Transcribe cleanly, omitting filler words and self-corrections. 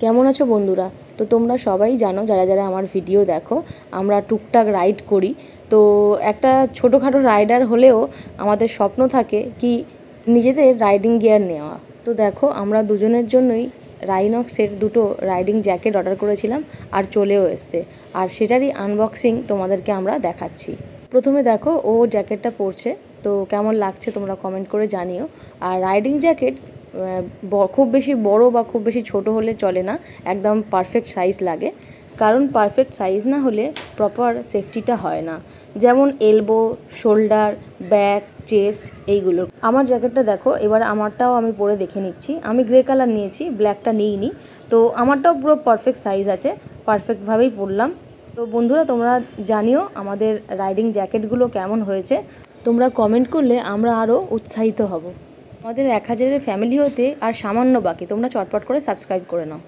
কেমন আছো বন্ধুরা? তো তোমরা সবাই জানো, যারা যারা আমার ভিডিও দেখো, আমরা টুকটাক রাইড করি। তো একটা ছোটোখাটো রাইডার হলেও আমাদের স্বপ্ন থাকে কি নিজেদের রাইডিং গিয়ার নেওয়া। তো দেখো, আমরা দুজনের জন্যই রাইনক্সের দুটো রাইডিং জ্যাকেট অর্ডার করেছিলাম আর চলেও এসছে। আর সেটারই আনবক্সিং তোমাদেরকে আমরা দেখাচ্ছি। প্রথমে দেখো, ও জ্যাকেটটা পরছে, তো কেমন লাগছে তোমরা কমেন্ট করে জানিও। আর রাইডিং জ্যাকেট খুব বেশি বড় বা খুব বেশি ছোট হলে চলে না, একদম পারফেক্ট সাইজ লাগে। কারণ পারফেক্ট সাইজ না হলে প্রপার সেফটিটা হয় না। যেমন এলবো, শোল্ডার, ব্যাক, চেস্ট এইগুলো। আমার জ্যাকেটটা দেখো, এবার আমারটাও আমি পরে দেখে নিচ্ছি। আমি গ্রে কালার নিয়েছি, ব্ল্যাকটা নিইনি। তো আমারটাও পুরো পারফেক্ট সাইজ আছে, পারফেক্টভাবেই পরলাম। তো বন্ধুরা, তোমরা জানিও আমাদের রাইডিং জ্যাকেটগুলো কেমন হয়েছে। তোমরা কমেন্ট করলে আমরা আরও উৎসাহিত হব। আমাদের 1000-এর ফ্যামিলি হতে আর সামান্য বাকি, তোমরা চটপট করে সাবস্ক্রাইব করে নাও।